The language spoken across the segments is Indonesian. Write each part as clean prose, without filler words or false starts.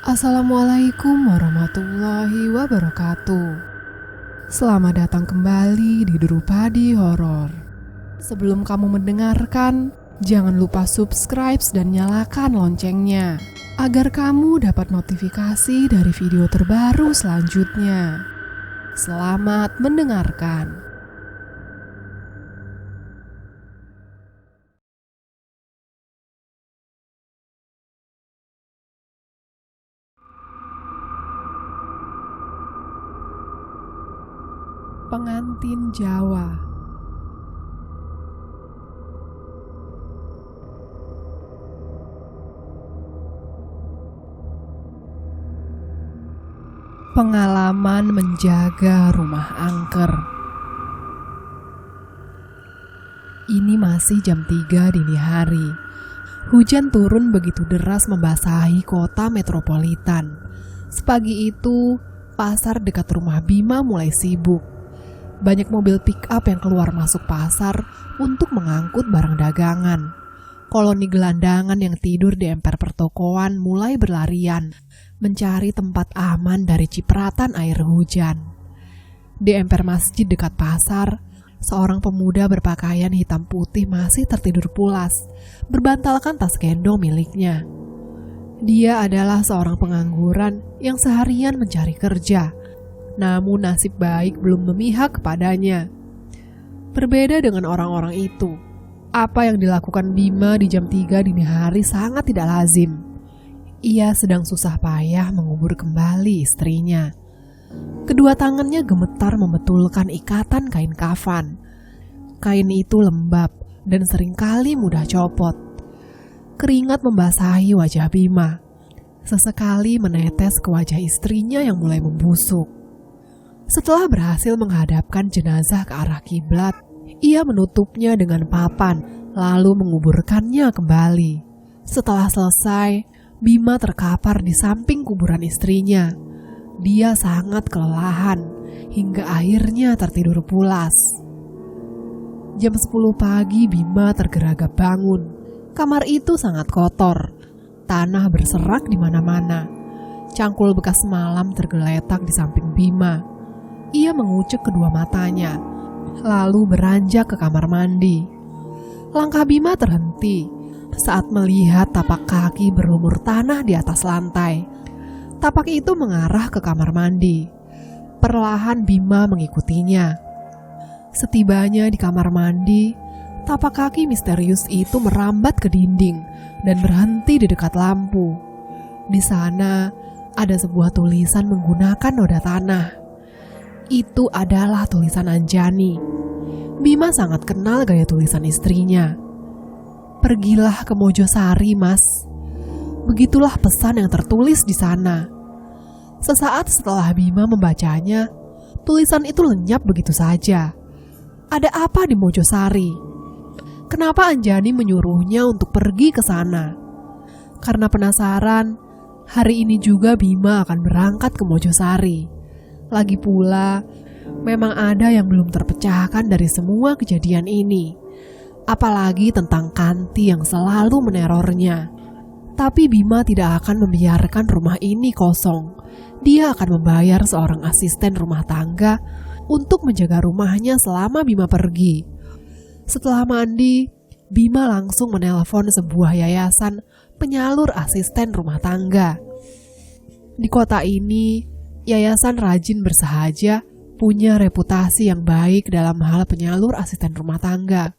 Assalamualaikum warahmatullahi wabarakatuh. Selamat datang kembali di Drupadi Horor. Sebelum kamu mendengarkan, jangan lupa subscribe dan nyalakan loncengnya agar kamu dapat notifikasi dari video terbaru selanjutnya. Selamat mendengarkan. Pengantin Jawa. Pengalaman menjaga rumah angker. Ini masih jam 3 dini hari. Hujan turun begitu deras membasahi kota metropolitan. Sepagi itu, pasar dekat rumah Bima mulai sibuk. Banyak mobil pick-up yang keluar masuk pasar untuk mengangkut barang dagangan. Koloni gelandangan yang tidur di emper pertokoan mulai berlarian, mencari tempat aman dari cipratan air hujan. Di emper masjid dekat pasar, seorang pemuda berpakaian hitam putih masih tertidur pulas, berbantalkan tas gendong miliknya. Dia adalah seorang pengangguran yang seharian mencari kerja. Namun nasib baik belum memihak kepadanya. Berbeda dengan orang-orang itu, apa yang dilakukan Bima di jam 3 dini hari sangat tidak lazim. Ia sedang susah payah mengubur kembali istrinya. Kedua tangannya gemetar membetulkan ikatan kain kafan. Kain itu lembab dan seringkali mudah copot. Keringat membasahi wajah Bima. Sesekali menetes ke wajah istrinya yang mulai membusuk. Setelah berhasil menghadapkan jenazah ke arah kiblat, ia menutupnya dengan papan, lalu menguburkannya kembali. Setelah selesai, Bima terkapar di samping kuburan istrinya. Dia sangat kelelahan, hingga akhirnya tertidur pulas. Jam 10 pagi Bima tergeragap bangun. Kamar itu sangat kotor. Tanah berserak di mana-mana. Cangkul bekas semalam tergeletak di samping Bima. Ia mengucek kedua matanya, lalu beranjak ke kamar mandi. Langkah Bima terhenti saat melihat tapak kaki berlumur tanah di atas lantai. Tapak itu mengarah ke kamar mandi. Perlahan Bima mengikutinya. Setibanya di kamar mandi, tapak kaki misterius itu merambat ke dinding dan berhenti di dekat lampu. Di sana ada sebuah tulisan menggunakan noda tanah. Itu adalah tulisan Anjani. Bima sangat kenal gaya tulisan istrinya. "Pergilah ke Mojosari, Mas." Begitulah pesan yang tertulis di sana. Sesaat setelah Bima membacanya, tulisan itu lenyap begitu saja. Ada apa di Mojosari? Kenapa Anjani menyuruhnya untuk pergi ke sana? Karena penasaran, hari ini juga Bima akan berangkat ke Mojosari. Lagi pula, memang ada yang belum terpecahkan dari semua kejadian ini. Apalagi tentang Kanti yang selalu menerornya. Tapi Bima tidak akan membiarkan rumah ini kosong. Dia akan membayar seorang asisten rumah tangga untuk menjaga rumahnya selama Bima pergi. Setelah mandi, Bima langsung menelpon sebuah yayasan penyalur asisten rumah tangga. Di kota ini, Yayasan Rajin Bersahaja punya reputasi yang baik dalam hal penyalur asisten rumah tangga.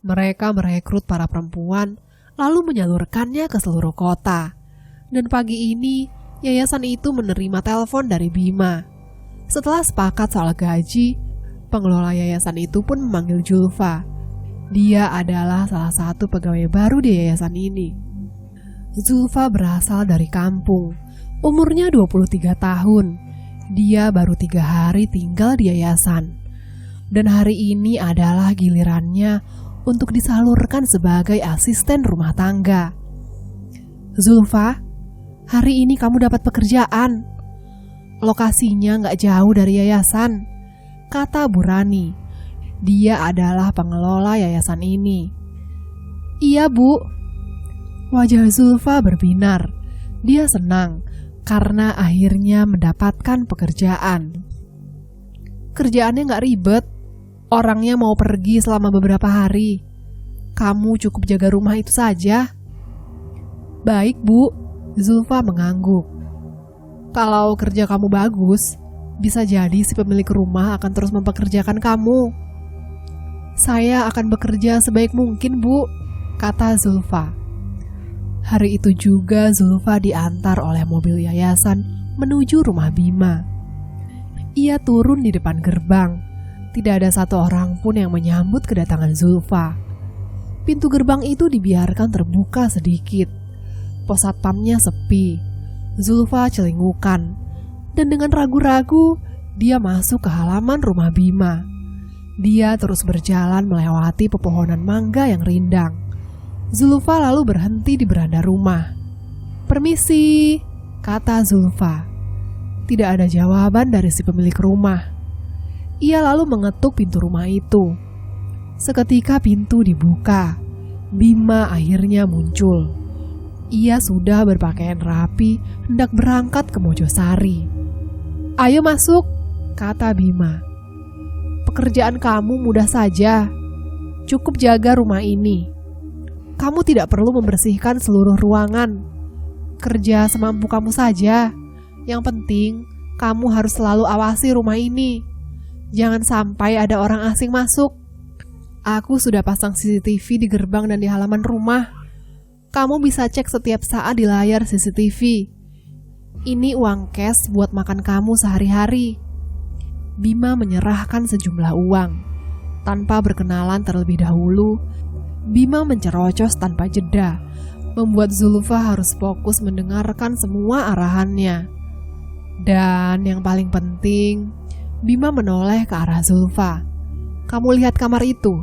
Mereka merekrut para perempuan lalu menyalurkannya ke seluruh kota. Dan pagi ini, yayasan itu menerima telepon dari Bima. Setelah sepakat soal gaji, pengelola yayasan itu pun memanggil Julfa. Dia adalah salah satu pegawai baru di yayasan ini. Julfa berasal dari kampung. Umurnya 23 tahun. Dia baru 3 hari tinggal di yayasan. Dan hari ini adalah gilirannya untuk disalurkan sebagai asisten rumah tangga. "Zulfa, hari ini kamu dapat pekerjaan. Lokasinya gak jauh dari yayasan," kata Bu Rani. Dia adalah pengelola yayasan ini. "Iya, Bu." Wajah Zulfa berbinar. Dia senang karena akhirnya mendapatkan pekerjaan. Kerjaannya gak ribet, orangnya mau pergi selama beberapa hari. Kamu cukup jaga rumah itu saja. Baik, Bu, Zulfa mengangguk. Kalau kerja kamu bagus, bisa jadi si pemilik rumah akan terus mempekerjakan kamu. Saya akan bekerja sebaik mungkin, Bu, kata Zulfa. Hari itu juga Zulfa diantar oleh mobil yayasan menuju rumah Bima. Ia turun di depan gerbang. Tidak ada satu orang pun yang menyambut kedatangan Zulfa. Pintu gerbang itu dibiarkan terbuka sedikit. Pos satpamnya sepi. Zulfa celingukan. Dan dengan ragu-ragu, dia masuk ke halaman rumah Bima. Dia terus berjalan melewati pepohonan mangga yang rindang. Zulfa lalu berhenti di beranda rumah. "Permisi," kata Zulfa. Tidak ada jawaban dari si pemilik rumah. Ia lalu mengetuk pintu rumah itu. Seketika pintu dibuka. Bima akhirnya muncul. Ia sudah berpakaian rapi, hendak berangkat ke Mojosari. "Ayo masuk," kata Bima. "Pekerjaan kamu mudah saja. Cukup jaga rumah ini. Kamu tidak perlu membersihkan seluruh ruangan. Kerja semampu kamu saja. Yang penting, kamu harus selalu awasi rumah ini. Jangan sampai ada orang asing masuk. Aku sudah pasang CCTV di gerbang dan di halaman rumah. Kamu bisa cek setiap saat di layar CCTV. Ini uang cash buat makan kamu sehari-hari." Bima menyerahkan sejumlah uang. Tanpa berkenalan terlebih dahulu, Bima mencerocos tanpa jeda, membuat Zulfa harus fokus mendengarkan semua arahannya. Dan yang paling penting, Bima menoleh ke arah Zulfa. "Kamu lihat kamar itu?"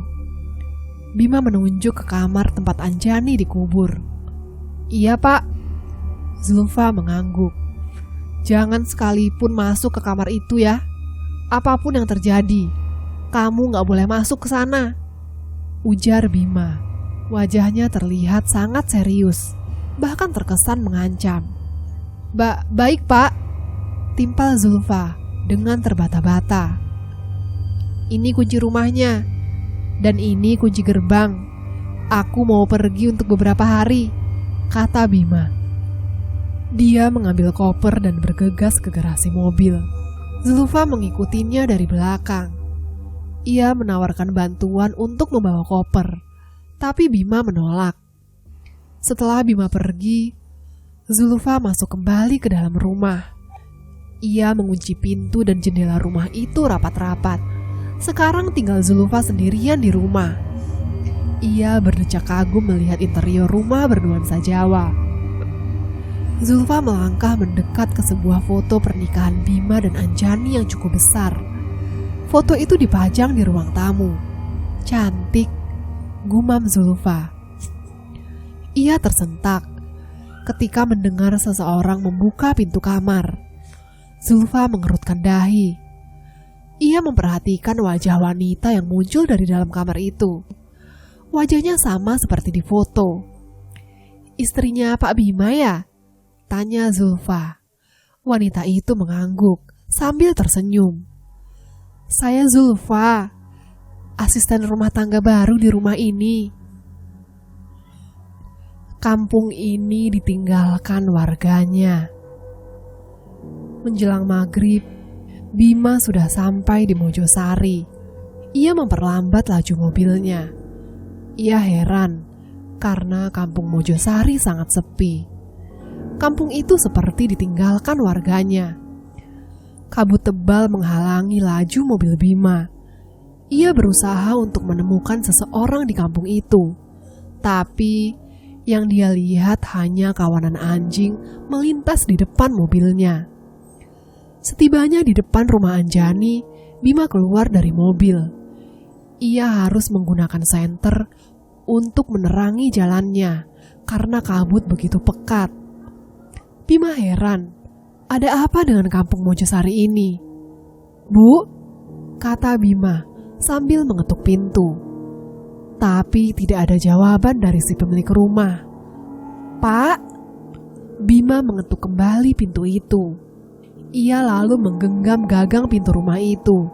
Bima menunjuk ke kamar tempat Anjani dikubur. "Iya, Pak." Zulfa mengangguk. "Jangan sekalipun masuk ke kamar itu ya. Apapun yang terjadi, kamu gak boleh masuk ke sana," ujar Bima. Wajahnya terlihat sangat serius, bahkan terkesan mengancam. Baik, Pak," timpal Zulfa dengan terbata-bata. "Ini kunci rumahnya, dan ini kunci gerbang. Aku mau pergi untuk beberapa hari," kata Bima. Dia mengambil koper dan bergegas ke garasi mobil. Zulfa mengikutinya dari belakang. Ia menawarkan bantuan untuk membawa koper, tapi Bima menolak. Setelah Bima pergi, Zulfa masuk kembali ke dalam rumah. Ia mengunci pintu dan jendela rumah itu rapat-rapat. Sekarang tinggal Zulfa sendirian di rumah. Ia berdecak kagum melihat interior rumah bernuansa Jawa. Zulfa melangkah mendekat ke sebuah foto pernikahan Bima dan Anjani yang cukup besar. Foto itu dipajang di ruang tamu. "Cantik," gumam Zulfa. Ia tersentak ketika mendengar seseorang membuka pintu kamar. Zulfa mengerutkan dahi. Ia memperhatikan wajah wanita yang muncul dari dalam kamar itu. Wajahnya sama seperti di foto. "Istrinya Pak Bima ya?" tanya Zulfa. Wanita itu mengangguk sambil tersenyum. "Saya Zulfa, asisten rumah tangga baru di rumah ini. Kampung ini ditinggalkan warganya." Menjelang maghrib, Bima sudah sampai di Mojosari. Ia memperlambat laju mobilnya. Ia heran karena kampung Mojosari sangat sepi. Kampung itu seperti ditinggalkan warganya. Kabut tebal menghalangi laju mobil Bima. Ia berusaha untuk menemukan seseorang di kampung itu, tapi yang dia lihat hanya kawanan anjing melintas di depan mobilnya. Setibanya di depan rumah Anjani, Bima keluar dari mobil. Ia harus menggunakan senter untuk menerangi jalannya karena kabut begitu pekat. Bima heran, ada apa dengan kampung Mojosari ini? "Bu," kata Bima sambil mengetuk pintu. Tapi tidak ada jawaban dari si pemilik rumah. "Pak?" Bima mengetuk kembali pintu itu. Ia lalu menggenggam gagang pintu rumah itu,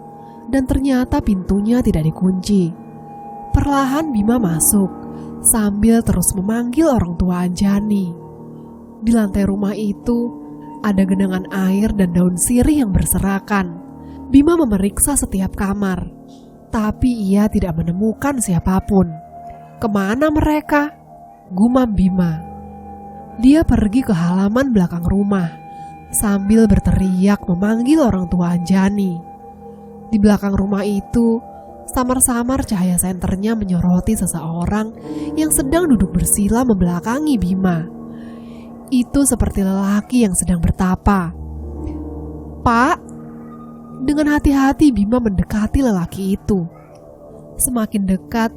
dan ternyata pintunya tidak dikunci. Perlahan Bima masuk, sambil terus memanggil orang tua Anjani. Di lantai rumah itu, ada genangan air dan daun sirih yang berserakan. Bima memeriksa setiap kamar, tapi ia tidak menemukan siapapun. Kemana mereka? Gumam Bima. Dia pergi ke halaman belakang rumah, sambil berteriak memanggil orang tua Anjani. Di belakang rumah itu, samar-samar cahaya senternya menyoroti seseorang yang sedang duduk bersila membelakangi Bima. Itu seperti lelaki yang sedang bertapa. "Pak!" Dengan hati-hati Bima mendekati lelaki itu. Semakin dekat,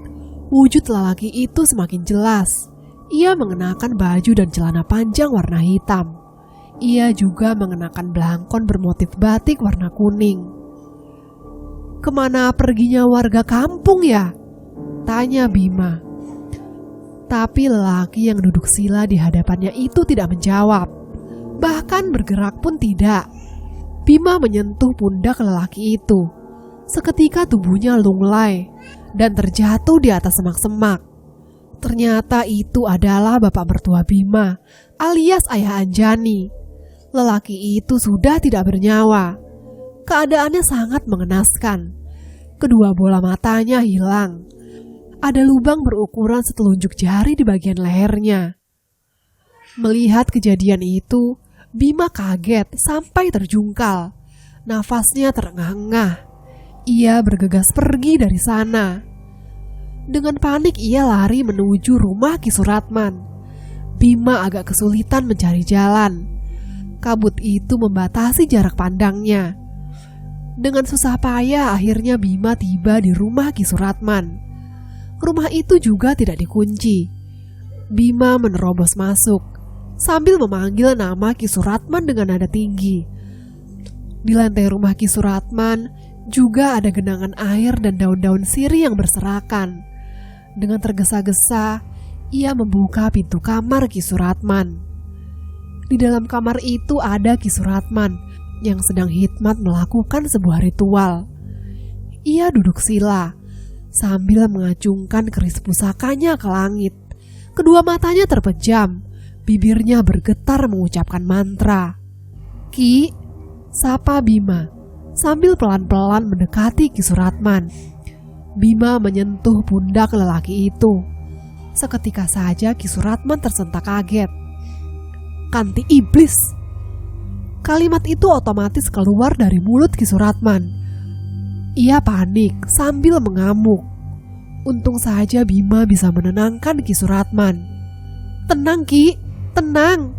wujud lelaki itu semakin jelas. Ia mengenakan baju dan celana panjang warna hitam. Ia juga mengenakan belangkon bermotif batik warna kuning. "Kemana perginya warga kampung ya?" tanya Bima. Tapi lelaki yang duduk sila di hadapannya itu tidak menjawab. Bahkan bergerak pun tidak. Bima menyentuh pundak lelaki itu. Seketika tubuhnya lunglai dan terjatuh di atas semak-semak. Ternyata itu adalah bapak mertua Bima, alias ayah Anjani. Lelaki itu sudah tidak bernyawa. Keadaannya sangat mengenaskan. Kedua bola matanya hilang. Ada lubang berukuran setelunjuk jari di bagian lehernya. Melihat kejadian itu, Bima kaget sampai terjungkal. Nafasnya terengah-engah. Ia bergegas pergi dari sana. Dengan panik ia lari menuju rumah Ki Suratman. Bima agak kesulitan mencari jalan. Kabut itu membatasi jarak pandangnya. Dengan susah payah akhirnya Bima tiba di rumah Ki Suratman. Rumah itu juga tidak dikunci. Bima menerobos masuk sambil memanggil nama Ki Suratman dengan nada tinggi. Di lantai rumah Ki Suratman juga ada genangan air dan daun-daun sirih yang berserakan. Dengan tergesa-gesa, ia membuka pintu kamar Ki Suratman. Di dalam kamar itu ada Ki Suratman yang sedang hikmat melakukan sebuah ritual. Ia duduk sila sambil mengacungkan keris pusakanya ke langit. Kedua matanya terpejam, bibirnya bergetar mengucapkan mantra. "Ki," sapa Bima sambil pelan-pelan mendekati Ki Suratman. Bima menyentuh pundak lelaki itu. Seketika saja Ki Suratman tersentak kaget. "Kanti iblis!" Kalimat itu otomatis keluar dari mulut Ki Suratman. Ia panik sambil mengamuk. Untung saja Bima bisa menenangkan Ki Suratman. "Tenang Ki, tenang.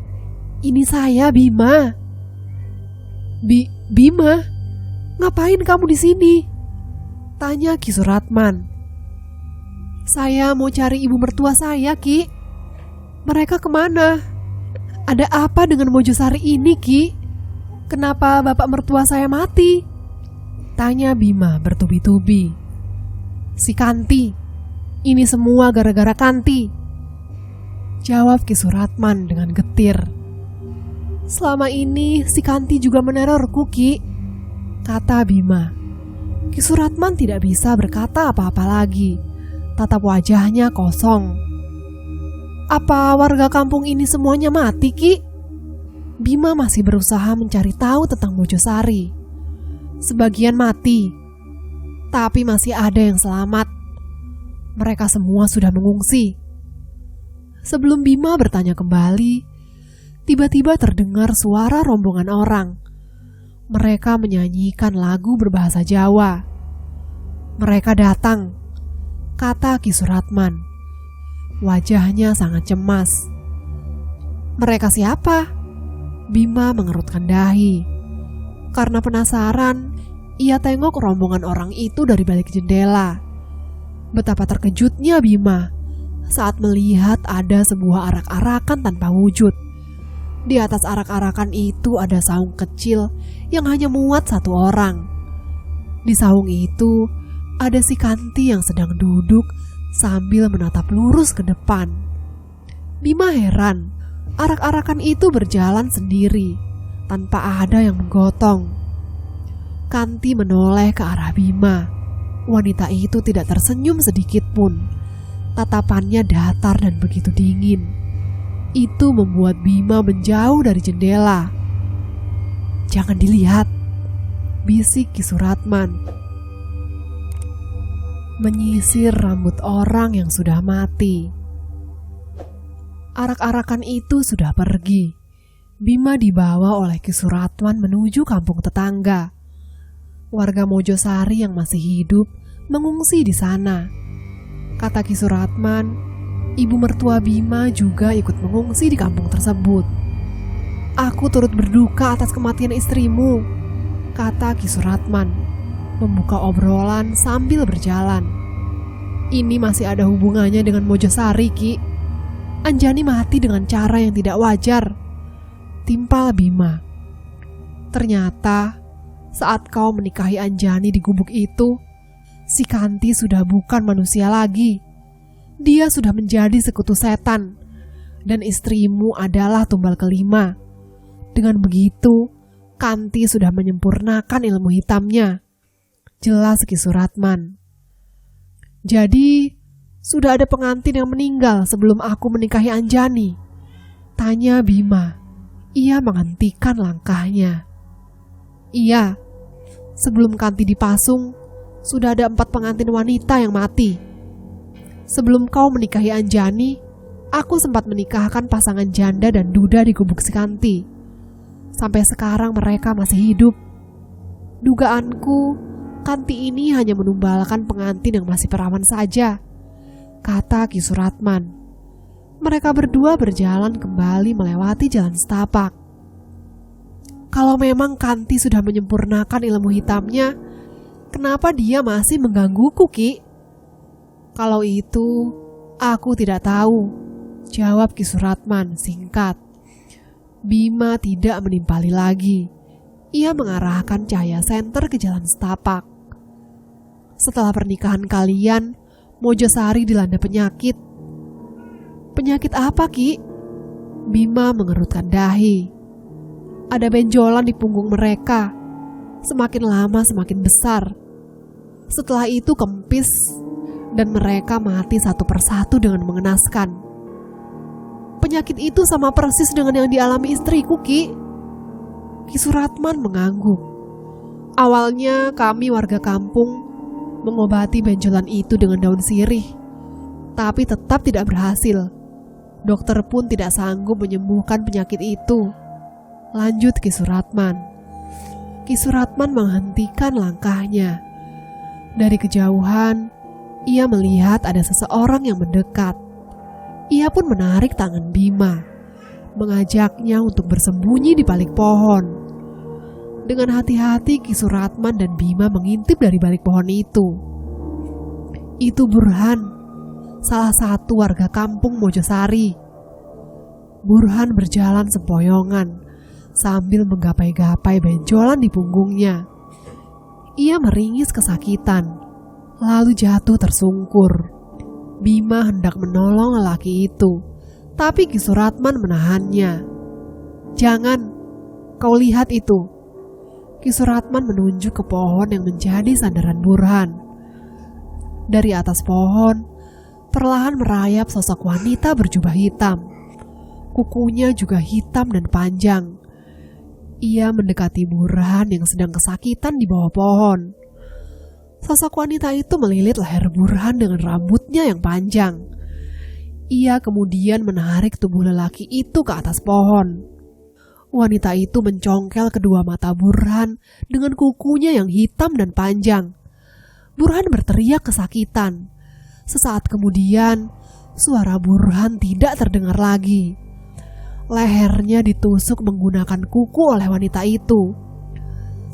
Ini saya Bima." Bima, ngapain kamu di sini?" tanya Ki Suratman. "Saya mau cari ibu mertua saya, Ki. Mereka kemana? Ada apa dengan Mojosari ini, Ki? Kenapa bapak mertua saya mati?" tanya Bima bertubi-tubi. "Si Kanti. Ini semua gara-gara Kanti," jawab Ki Suratman dengan getir. "Selama ini si Kanti juga menerorku, Ki," kata Bima. Ki Suratman tidak bisa berkata apa-apa lagi. Tatap wajahnya kosong. "Apa warga kampung ini semuanya mati, Ki?" Bima masih berusaha mencari tahu tentang Mojosari. "Sebagian mati, tapi masih ada yang selamat. Mereka semua sudah mengungsi." Sebelum Bima bertanya kembali, tiba-tiba terdengar suara rombongan orang. Mereka menyanyikan lagu berbahasa Jawa. "Mereka datang," kata Ki Suratman. Wajahnya sangat cemas. "Mereka siapa?" Bima mengerutkan dahi. Karena penasaran, ia tengok rombongan orang itu dari balik jendela. Betapa terkejutnya Bima saat melihat ada sebuah arak-arakan tanpa wujud. Di atas arak-arakan itu ada saung kecil yang hanya muat satu orang. Di saung itu ada si Kanti yang sedang duduk sambil menatap lurus ke depan. Bima heran, Arak-arakan itu berjalan sendiri, tanpa ada yang menggotong. Kanti menoleh ke arah Bima. Wanita itu tidak tersenyum sedikit pun. Tatapannya datar dan begitu dingin. Itu membuat Bima menjauh dari jendela. "Jangan dilihat," bisik Ki Suratman. Menyisir rambut orang yang sudah mati. Arak-arakan itu sudah pergi. Bima dibawa oleh Ki Suratman menuju kampung tetangga. Warga Mojosari yang masih hidup mengungsi di sana. Kata Ki Suratman, ibu mertua Bima juga ikut mengungsi di kampung tersebut. "Aku turut berduka atas kematian istrimu," kata Ki Suratman, membuka obrolan sambil berjalan. "Ini masih ada hubungannya dengan Mojosari, Ki. Anjani mati dengan cara yang tidak wajar," timpal Bima. "Ternyata saat kau menikahi Anjani di gubuk itu, si Kanti sudah bukan manusia lagi. Dia sudah menjadi sekutu setan, dan istrimu adalah tumbal kelima. Dengan begitu, Kanti sudah menyempurnakan ilmu hitamnya," jelas Ki Suratman. "Jadi, sudah ada pengantin yang meninggal sebelum aku menikahi Anjani?" tanya Bima. Ia menghentikan langkahnya. "Iya, sebelum Kanti dipasung, sudah ada 4 pengantin wanita yang mati. Sebelum kau menikahi Anjani, aku sempat menikahkan pasangan janda dan duda di gubuk si Kanti. Sampai sekarang mereka masih hidup. Dugaanku, Kanti ini hanya menumbalkan pengantin yang masih perawan saja," kata Ki Suratman. Mereka berdua berjalan kembali melewati jalan setapak. "Kalau memang Kanti sudah menyempurnakan ilmu hitamnya, kenapa dia masih menggangguku, Ki?" "Kalau itu, aku tidak tahu," jawab Ki Suratman singkat. Bima tidak menimpali lagi. Ia mengarahkan cahaya senter ke jalan setapak. "Setelah pernikahan kalian, Mojosari dilanda penyakit." "Penyakit apa, Ki?" Bima mengerutkan dahi. "Ada benjolan di punggung mereka. Semakin lama semakin besar. Setelah itu kempis, dan mereka mati satu persatu dengan mengenaskan. Penyakit itu sama persis dengan yang dialami istriku, Ki." Ki Suratman mengangguk. "Awalnya kami warga kampung mengobati benjolan itu dengan daun sirih, tapi tetap tidak berhasil. Dokter pun tidak sanggup menyembuhkan penyakit itu," lanjut Ki Suratman. Ki Suratman menghentikan langkahnya. Dari kejauhan, ia melihat ada seseorang yang mendekat. Ia pun menarik tangan Bima, mengajaknya untuk bersembunyi di balik pohon. Dengan hati-hati Ki Suratman dan Bima mengintip dari balik pohon itu. Itu Burhan, salah satu warga kampung Mojosari. Burhan berjalan sempoyongan sambil menggapai-gapai benjolan di punggungnya. Ia meringis kesakitan, lalu jatuh tersungkur. Bima hendak menolong lelaki itu, tapi Ki Suratman menahannya. "Jangan, kau lihat itu." Ki Suratman menunjuk ke pohon yang menjadi sandaran Burhan. Dari atas pohon, perlahan merayap sosok wanita berjubah hitam. Kukunya juga hitam dan panjang. Ia mendekati Burhan yang sedang kesakitan di bawah pohon. Sosok wanita itu melilit leher Burhan dengan rambutnya yang panjang. Ia kemudian menarik tubuh lelaki itu ke atas pohon. Wanita itu mencongkel kedua mata Burhan dengan kukunya yang hitam dan panjang. Burhan berteriak kesakitan. Sesaat kemudian, suara Burhan tidak terdengar lagi. Lehernya ditusuk menggunakan kuku oleh wanita itu.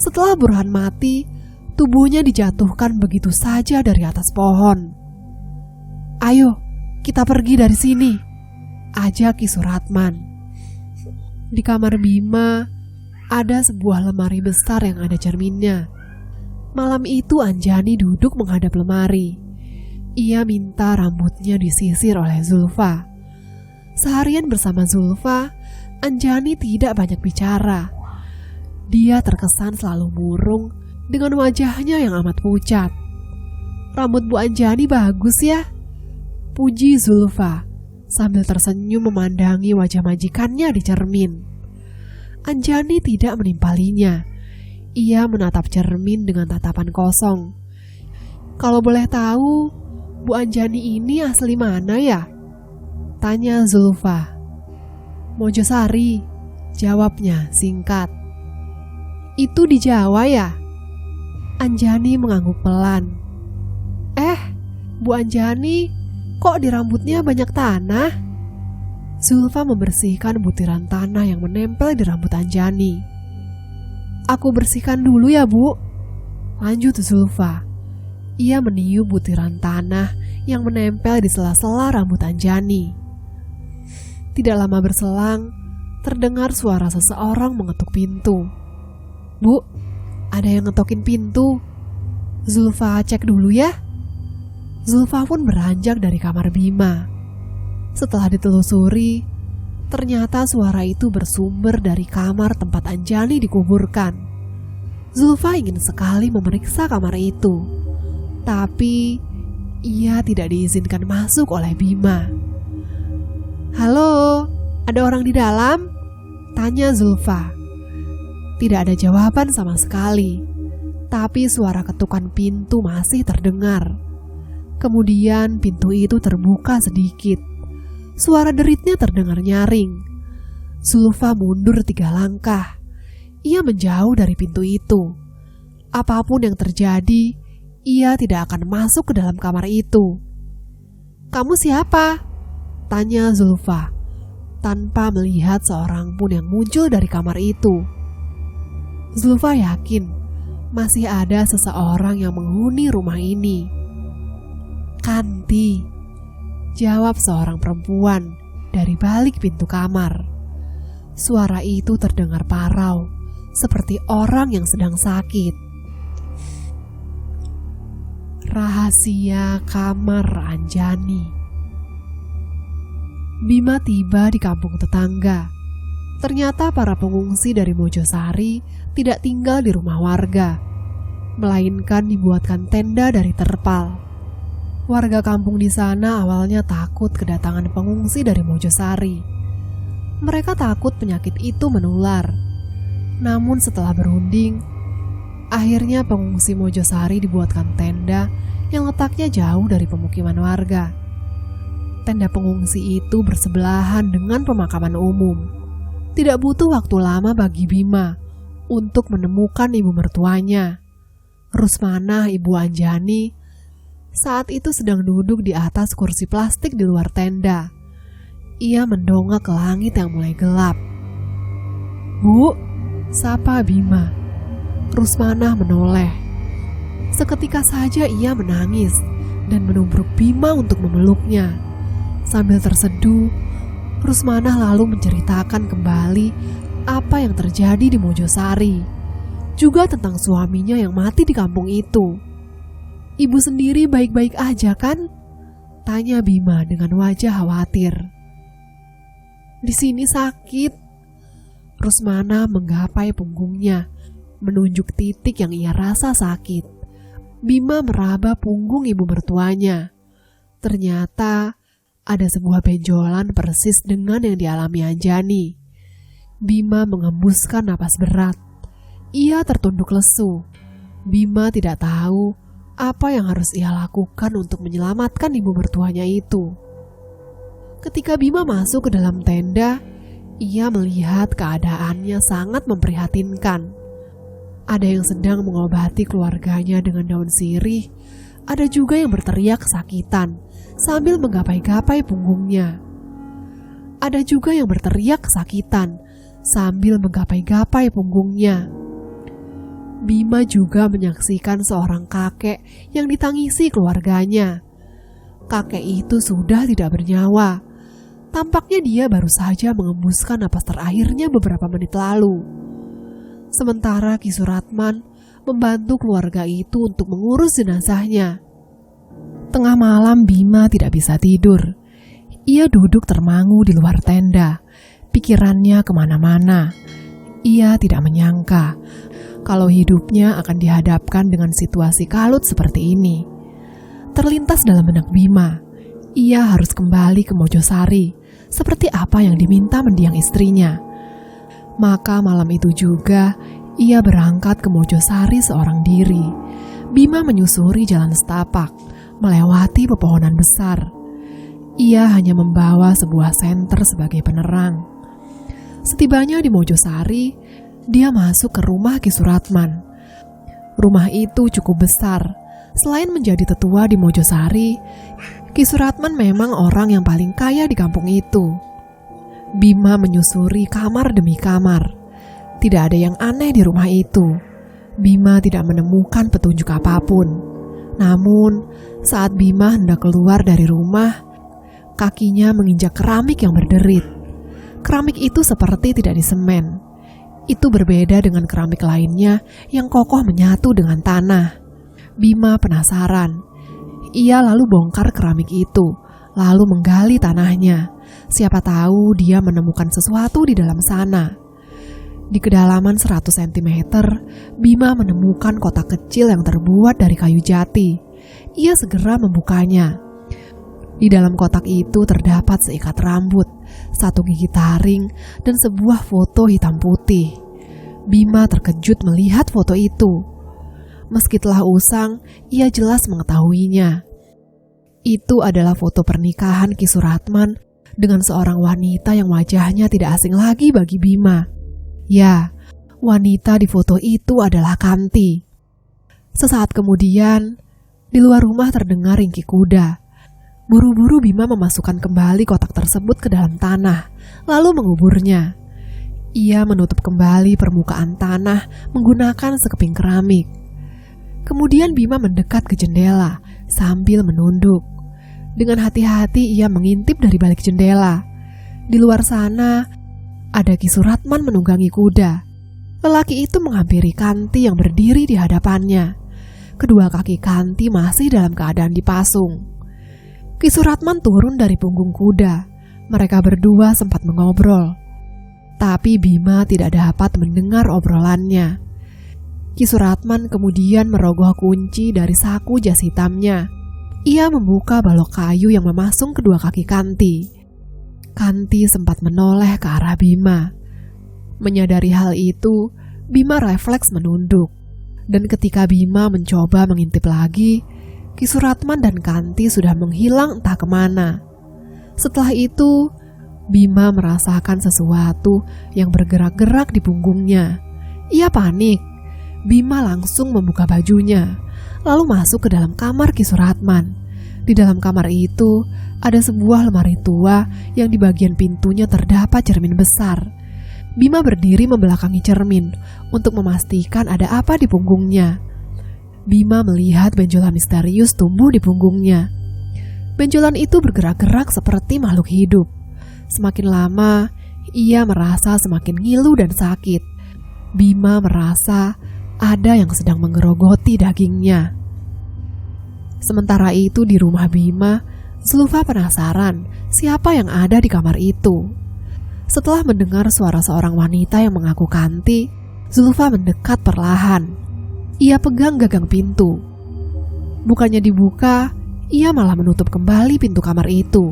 Setelah Burhan mati, tubuhnya dijatuhkan begitu saja dari atas pohon. "Ayo, kita pergi dari sini," ajak Ki Suratman. Di kamar Bima ada sebuah lemari besar yang ada cerminnya. Malam itu Anjani duduk menghadap lemari. Ia minta rambutnya disisir oleh Zulfa. Seharian bersama Zulfa, Anjani tidak banyak bicara. Dia terkesan selalu murung dengan wajahnya yang amat pucat. "Rambut Bu Anjani bagus ya," puji Zulfa sambil tersenyum memandangi wajah majikannya di cermin. Anjani tidak menimpalinya. Ia menatap cermin dengan tatapan kosong. "Kalau boleh tahu, Bu Anjani ini asli mana ya?" tanya Zulfa. "Mojosari," jawabnya singkat. "Itu di Jawa ya?" Anjani mengangguk pelan. Bu Anjani, kok di rambutnya banyak tanah?" Zulfa membersihkan butiran tanah yang menempel di rambut Anjani. "Aku bersihkan dulu ya, Bu," lanjut Zulfa. Ia meniup butiran tanah yang menempel di sela-sela rambut Anjani. Tidak lama berselang, terdengar suara seseorang mengetuk pintu. "Bu, ada yang ngetokin pintu. Zulfa cek dulu ya." Zulfa pun beranjak dari kamar Bima. Setelah ditelusuri, ternyata suara itu bersumber dari kamar tempat Anjani dikuburkan. Zulfa ingin sekali memeriksa kamar itu, tapi ia tidak diizinkan masuk oleh Bima. "Halo, ada orang di dalam?" tanya Zulfa. Tidak ada jawaban sama sekali, tapi suara ketukan pintu masih terdengar. Kemudian pintu itu terbuka sedikit. Suara deritnya terdengar nyaring. Zulfa mundur 3 langkah. Ia menjauh dari pintu itu. Apapun yang terjadi, ia tidak akan masuk ke dalam kamar itu. "Kamu siapa?" tanya Zulfa, tanpa melihat seorang pun yang muncul dari kamar itu. Zulfa yakin masih ada seseorang yang menghuni rumah ini. "Kanti," jawab seorang perempuan dari balik pintu kamar. Suara itu terdengar parau, seperti orang yang sedang sakit. Rahasia kamar Anjani. Bima tiba di kampung tetangga. Ternyata para pengungsi dari Mojosari tidak tinggal di rumah warga, melainkan dibuatkan tenda dari terpal. Warga kampung di sana awalnya takut kedatangan pengungsi dari Mojosari. Mereka takut penyakit itu menular. Namun setelah berunding, akhirnya pengungsi Mojosari dibuatkan tenda yang letaknya jauh dari pemukiman warga. Tenda pengungsi itu bersebelahan dengan pemakaman umum. Tidak butuh waktu lama bagi Bima untuk menemukan ibu mertuanya. Rusmanah, ibu Anjani, saat itu sedang duduk di atas kursi plastik di luar tenda. Ia mendongak ke langit yang mulai gelap. "Bu," sapa Bima. Rusmanah menoleh. Seketika saja ia menangis dan menubruk Bima untuk memeluknya. Sambil terseduh, Rusmanah lalu menceritakan kembali apa yang terjadi di Mojosari, juga tentang suaminya yang mati di kampung itu. "Ibu sendiri baik-baik aja kan?" tanya Bima dengan wajah khawatir. "Di sini sakit." Rusmanah menggapai punggungnya, menunjuk titik yang ia rasa sakit. Bima meraba punggung ibu mertuanya. Ternyata ada sebuah benjolan persis dengan yang dialami Anjani. Bima mengembuskan napas berat. Ia tertunduk lesu. Bima tidak tahu apa yang harus ia lakukan untuk menyelamatkan ibu mertuanya itu. Ketika Bima masuk ke dalam tenda, ia melihat keadaannya sangat memprihatinkan. Ada yang sedang mengobati keluarganya dengan daun sirih, ada juga yang berteriak kesakitan sambil menggapai-gapai punggungnya. Ada juga yang berteriak kesakitan sambil menggapai-gapai punggungnya. Bima juga menyaksikan seorang kakek yang ditangisi keluarganya. Kakek itu sudah tidak bernyawa. Tampaknya dia baru saja mengembuskan napas terakhirnya beberapa menit lalu. Sementara Ki Suratman membantu keluarga itu untuk mengurus jenazahnya. Tengah malam Bima tidak bisa tidur. Ia duduk termangu di luar tenda, pikirannya kemana-mana. Ia tidak menyangka kalau hidupnya akan dihadapkan dengan situasi kalut seperti ini. Terlintas dalam benak Bima, ia harus kembali ke Mojosari, seperti apa yang diminta mendiang istrinya. Maka malam itu juga, ia berangkat ke Mojosari seorang diri. Bima menyusuri jalan setapak, melewati pepohonan besar. Ia hanya membawa sebuah senter sebagai penerang. Setibanya di Mojosari, dia masuk ke rumah Ki Suratman. Rumah itu cukup besar. Selain menjadi tetua di Mojosari, Ki Suratman memang orang yang paling kaya di kampung itu. Bima menyusuri kamar demi kamar. Tidak ada yang aneh di rumah itu. Bima tidak menemukan petunjuk apapun. Namun, saat Bima hendak keluar dari rumah, kakinya menginjak keramik yang berderit. Keramik itu seperti tidak disemen. Itu berbeda dengan keramik lainnya yang kokoh menyatu dengan tanah. Bima penasaran. Ia lalu bongkar keramik itu, lalu menggali tanahnya. Siapa tahu dia menemukan sesuatu di dalam sana. Di kedalaman 100 cm, Bima menemukan kotak kecil yang terbuat dari kayu jati. Ia segera membukanya. Di dalam kotak itu terdapat seikat rambut, satu gigi taring, dan sebuah foto hitam putih. Bima terkejut melihat foto itu. Meski telah usang, ia jelas mengetahuinya. Itu adalah foto pernikahan Ki Suratman dengan seorang wanita yang wajahnya tidak asing lagi bagi Bima. Ya, wanita di foto itu adalah Kanti. Sesaat kemudian, di luar rumah terdengar ringkih kuda. Buru-buru Bima memasukkan kembali kotak tersebut ke dalam tanah, lalu menguburnya. Ia menutup kembali permukaan tanah menggunakan sekeping keramik. Kemudian Bima mendekat ke jendela sambil menunduk. Dengan hati-hati ia mengintip dari balik jendela. Di luar sana, ada Ki Suratman menunggangi kuda. Lelaki itu menghampiri Kanti yang berdiri di hadapannya. Kedua kaki Kanti masih dalam keadaan dipasung. Ki Suratman turun dari punggung kuda. Mereka berdua sempat mengobrol. Tapi Bima tidak dapat mendengar obrolannya. Ki Suratman kemudian merogoh kunci dari saku jas hitamnya. Ia membuka balok kayu yang memasung kedua kaki Kanti. Kanti sempat menoleh ke arah Bima. Menyadari hal itu, Bima refleks menunduk. Dan ketika Bima mencoba mengintip lagi, Ki Suratman dan Kanti sudah menghilang entah kemana. Setelah itu, Bima merasakan sesuatu yang bergerak-gerak di punggungnya. Ia panik. Bima langsung membuka bajunya, lalu masuk ke dalam kamar Ki Suratman. Di dalam kamar itu, ada sebuah lemari tua yang di bagian pintunya terdapat cermin besar. Bima berdiri membelakangi cermin untuk memastikan ada apa di punggungnya. Bima melihat benjolan misterius tumbuh di punggungnya. Benjolan itu bergerak-gerak seperti makhluk hidup. Semakin lama, ia merasa semakin ngilu dan sakit. Bima merasa ada yang sedang menggerogoti dagingnya. Sementara itu di rumah Bima, Zulfa penasaran siapa yang ada di kamar itu. Setelah mendengar suara seorang wanita yang mengaku Kanti, Zulfa mendekat perlahan. Ia pegang gagang pintu. Bukannya dibuka, ia malah menutup kembali pintu kamar itu.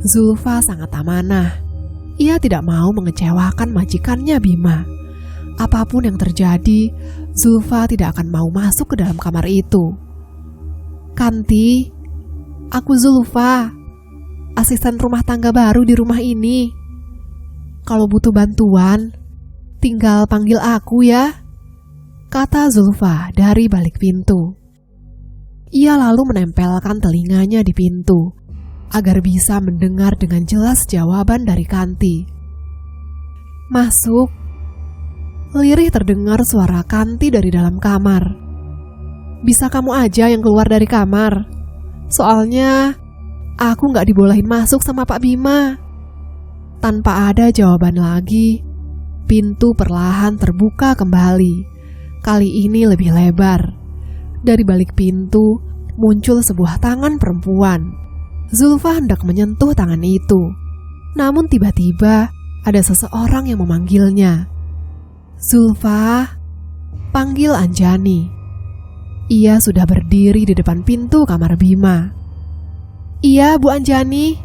Zulfa sangat amanah. Ia tidak mau mengecewakan majikannya Bima. Apapun yang terjadi, Zulfa tidak akan mau masuk ke dalam kamar itu. Kanti, aku Zulfa, asisten rumah tangga baru di rumah ini. Kalau butuh bantuan, tinggal panggil aku ya, kata Zulfa dari balik pintu. Ia lalu menempelkan telinganya di pintu agar bisa mendengar dengan jelas jawaban dari Kanti. Masuk. Lirih terdengar suara Kanti dari dalam kamar. Bisa kamu aja yang keluar dari kamar. Soalnya aku gak dibolehin masuk sama Pak Bima. Tanpa ada jawaban lagi, pintu perlahan terbuka kembali. Kali ini lebih lebar. Dari balik pintu muncul sebuah tangan perempuan. Zulfa hendak menyentuh tangan itu. Namun tiba-tiba ada seseorang yang memanggilnya. "Zulfa," panggil Anjani. Ia sudah berdiri di depan pintu kamar Bima. "Iya, Bu Anjani,"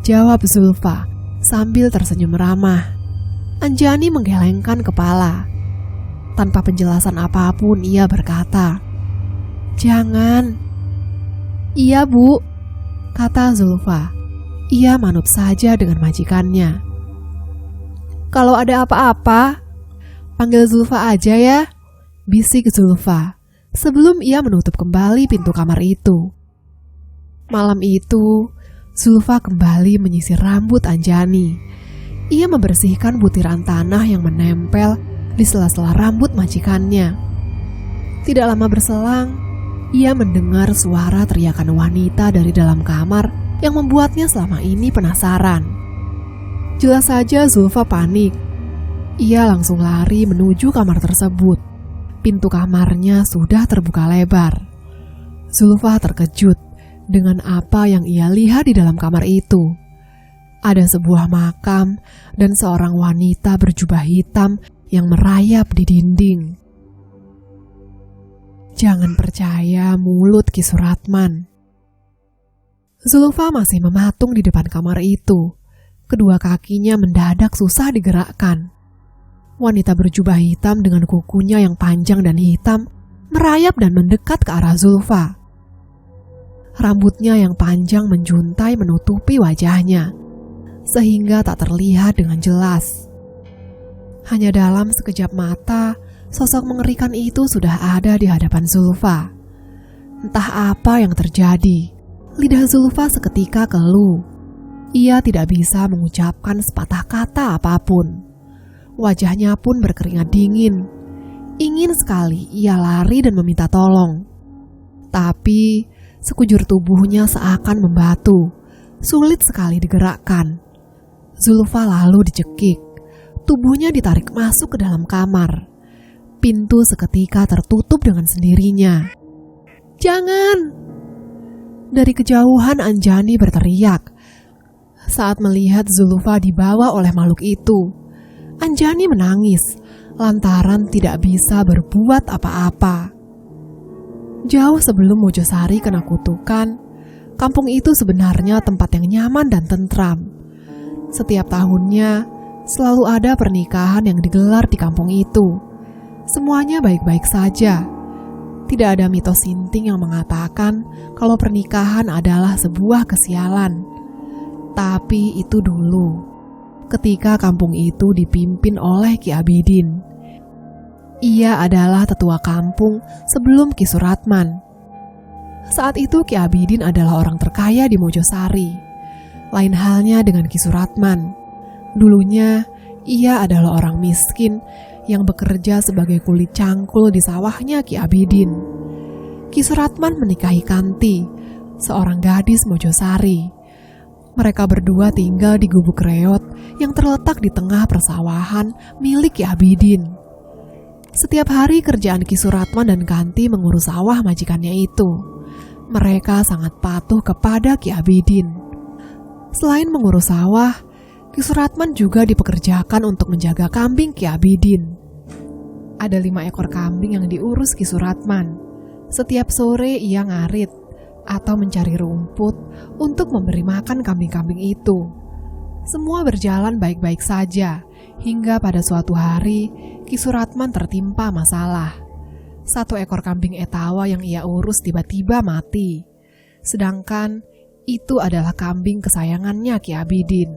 jawab Zulfa sambil tersenyum ramah. Anjani menggelengkan kepala. Tanpa penjelasan apapun ia berkata, "Jangan." "Iya, Bu," kata Zulfa. Ia manut saja dengan majikannya. "Kalau ada apa-apa, panggil Zulfa aja ya," bisik Zulfa sebelum ia menutup kembali pintu kamar itu. Malam itu, Zulfa kembali menyisir rambut Anjani. Ia membersihkan butiran tanah yang menempel di sela-sela rambut majikannya. Tidak lama berselang, ia mendengar suara teriakan wanita dari dalam kamar yang membuatnya selama ini penasaran. Jelas saja Zulfa panik. Ia langsung lari menuju kamar tersebut. Pintu kamarnya sudah terbuka lebar. Zulfa terkejut dengan apa yang ia lihat di dalam kamar itu. Ada sebuah makam dan seorang wanita berjubah hitam yang merayap di dinding. Jangan percaya mulut Ki Suratman. Zulfa masih mematung di depan kamar itu. Kedua kakinya mendadak susah digerakkan. Wanita berjubah hitam dengan kukunya yang panjang dan hitam merayap dan mendekat ke arah Zulfa. Rambutnya yang panjang menjuntai menutupi wajahnya, sehingga tak terlihat dengan jelas. Hanya dalam sekejap mata, sosok mengerikan itu sudah ada di hadapan Zulfa. Entah apa yang terjadi, lidah Zulfa seketika keluh. Ia tidak bisa mengucapkan sepatah kata apapun. Wajahnya pun berkeringat dingin. Ingin sekali ia lari dan meminta tolong. Tapi sekujur tubuhnya seakan membatu. Sulit sekali digerakkan. Zulfa lalu dicekik. Tubuhnya ditarik masuk ke dalam kamar. Pintu seketika tertutup dengan sendirinya. "Jangan!" Dari kejauhan Anjani berteriak. Saat melihat Zulfa dibawa oleh makhluk itu, Anjani menangis lantaran tidak bisa berbuat apa-apa. Jauh sebelum Mojosari kena kutukan, kampung itu sebenarnya tempat yang nyaman dan tentram. Setiap tahunnya selalu ada pernikahan yang digelar di kampung itu. Semuanya baik-baik saja. Tidak ada mitos sinting yang mengatakan kalau pernikahan adalah sebuah kesialan. Tapi itu dulu, ketika kampung itu dipimpin oleh Ki Abidin. Ia adalah tetua kampung sebelum Ki Suratman. Saat itu Ki Abidin adalah orang terkaya di Mojosari. Lain halnya dengan Ki Suratman. Dulunya, ia adalah orang miskin yang bekerja sebagai kulit cangkul di sawahnya Ki Abidin. Ki Suratman menikahi Kanti, seorang gadis Mojosari. Mereka berdua tinggal di gubuk reot yang terletak di tengah persawahan milik Ki Abidin. Setiap hari kerjaan Ki Suratman dan Kanti mengurus sawah majikannya itu. Mereka sangat patuh kepada Ki Abidin. Selain mengurus sawah, Ki Suratman juga dipekerjakan untuk menjaga kambing Ki Abidin. Ada 5 ekor kambing yang diurus Ki Suratman. Setiap sore ia ngarit atau mencari rumput untuk memberi makan kambing-kambing itu. Semua berjalan baik-baik saja hingga pada suatu hari Ki Suratman tertimpa masalah. 1 ekor kambing etawa yang ia urus tiba-tiba mati. Sedangkan itu adalah kambing kesayangannya Ki Abidin.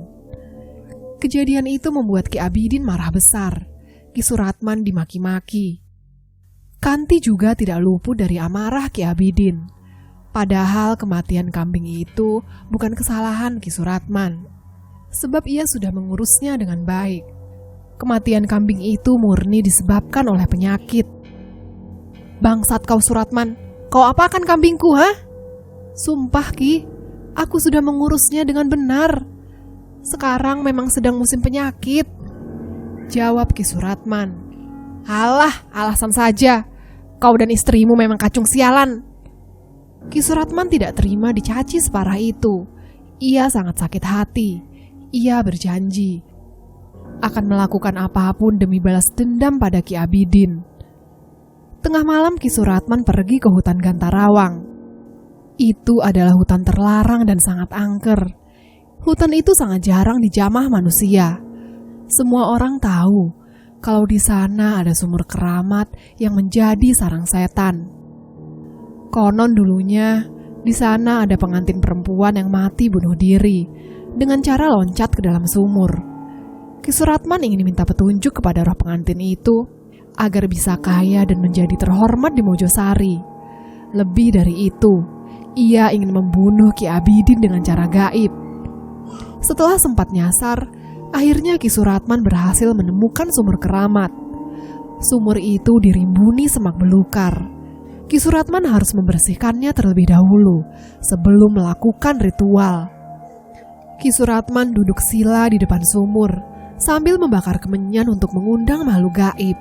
Kejadian itu membuat Ki Abidin marah besar. Ki Suratman dimaki-maki. Kanti juga tidak luput dari amarah Ki Abidin. Padahal kematian kambing itu bukan kesalahan Ki Suratman, sebab ia sudah mengurusnya dengan baik. Kematian kambing itu murni disebabkan oleh penyakit. "Bangsat kau Suratman, kau apakan kambingku, ha?" "Sumpah Ki, aku sudah mengurusnya dengan benar. Sekarang memang sedang musim penyakit," jawab Ki Suratman. "Alah, alasan saja. Kau dan istrimu memang kacung sialan." Ki Suratman tidak terima dicaci separah itu. Ia sangat sakit hati. Ia berjanji akan melakukan apapun demi balas dendam pada Ki Abidin. Tengah malam Ki Suratman pergi ke hutan Gantarawang. Itu adalah hutan terlarang dan sangat angker. Hutan itu sangat jarang dijamah manusia. Semua orang tahu kalau di sana ada sumur keramat yang menjadi sarang setan. Konon dulunya di sana ada pengantin perempuan yang mati bunuh diri dengan cara loncat ke dalam sumur. Ki Suratman ingin minta petunjuk kepada roh pengantin itu agar bisa kaya dan menjadi terhormat di Mojosari. Lebih dari itu, ia ingin membunuh Ki Abidin dengan cara gaib. Setelah sempat nyasar, akhirnya Ki Suratman berhasil menemukan sumur keramat. Sumur itu dirimbuni semak belukar. Ki Suratman harus membersihkannya terlebih dahulu sebelum melakukan ritual. Ki Suratman duduk sila di depan sumur sambil membakar kemenyan untuk mengundang makhluk gaib.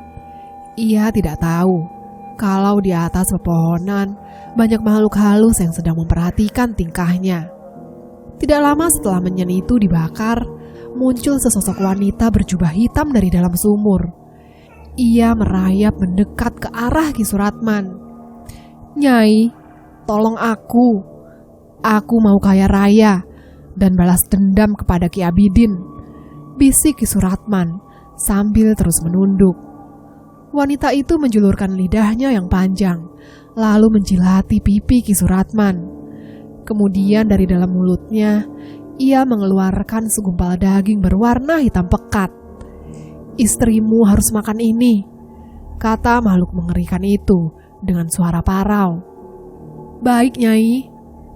Ia tidak tahu kalau di atas pepohonan banyak makhluk halus yang sedang memperhatikan tingkahnya. Tidak lama setelah menyan itu dibakar, muncul sesosok wanita berjubah hitam dari dalam sumur. Ia merayap mendekat ke arah Ki Suratman. "Nyai, tolong aku. Aku mau kaya raya dan balas dendam kepada Ki Abidin," bisik Ki Suratman sambil terus menunduk. Wanita itu menjulurkan lidahnya yang panjang, lalu menjilati pipi Ki Suratman. Kemudian dari dalam mulutnya, ia mengeluarkan segumpal daging berwarna hitam pekat. "Istrimu harus makan ini," kata makhluk mengerikan itu dengan suara parau. "Baik, Nyai."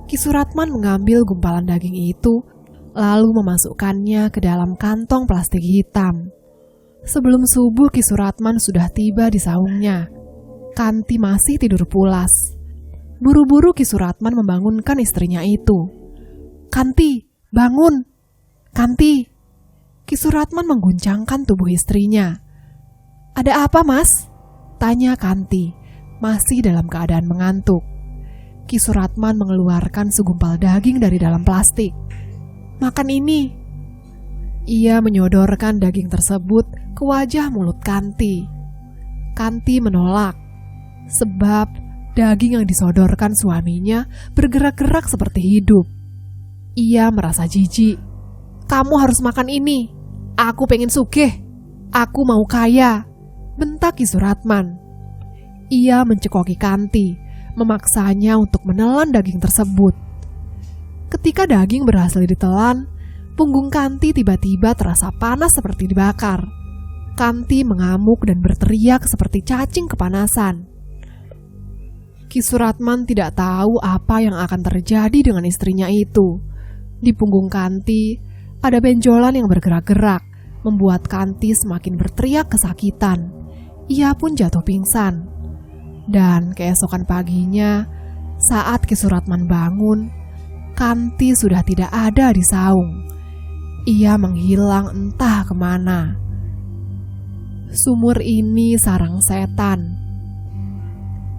Ki Suratman mengambil gumpalan daging itu, lalu memasukkannya ke dalam kantong plastik hitam. Sebelum subuh Ki Suratman sudah tiba di saungnya. Kanti masih tidur pulas. Buru-buru Ki Suratman membangunkan istrinya itu. "Kanti, bangun! Kanti!" Ki Suratman mengguncangkan tubuh istrinya. "Ada apa, Mas?" tanya Kanti, masih dalam keadaan mengantuk. Ki Suratman mengeluarkan segumpal daging dari dalam plastik. "Makan ini." Ia menyodorkan daging tersebut ke wajah mulut Kanti. Kanti menolak, sebab daging yang disodorkan suaminya bergerak-gerak seperti hidup. Ia merasa jijik. "Kamu harus makan ini. Aku pengen sugih. Aku mau kaya," bentak Ki Suratman. Ia mencekoki Kanti, memaksanya untuk menelan daging tersebut. Ketika daging berhasil ditelan, punggung Kanti tiba-tiba terasa panas seperti dibakar. Kanti mengamuk dan berteriak seperti cacing kepanasan. Ki Suratman tidak tahu apa yang akan terjadi dengan istrinya itu. Di punggung Kanti ada benjolan yang bergerak-gerak, membuat Kanti semakin berteriak kesakitan. Ia pun jatuh pingsan. Dan keesokan paginya, saat Ki Suratman bangun, Kanti sudah tidak ada di saung. Ia menghilang entah kemana. Sumur ini sarang setan.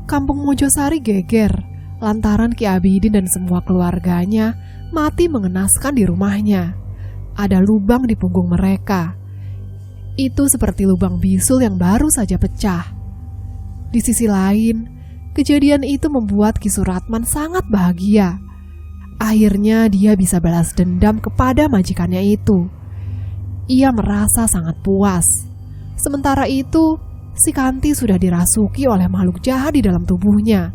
Kampung Mojosari geger lantaran Ki Abidin dan semua keluarganya mati mengenaskan di rumahnya. Ada lubang di punggung mereka. Itu seperti lubang bisul yang baru saja pecah. Di sisi lain, kejadian itu membuat Ki Suratman sangat bahagia. Akhirnya dia bisa balas dendam kepada majikannya itu. Ia merasa sangat puas. Sementara itu, si Kanti sudah dirasuki oleh makhluk jahat di dalam tubuhnya.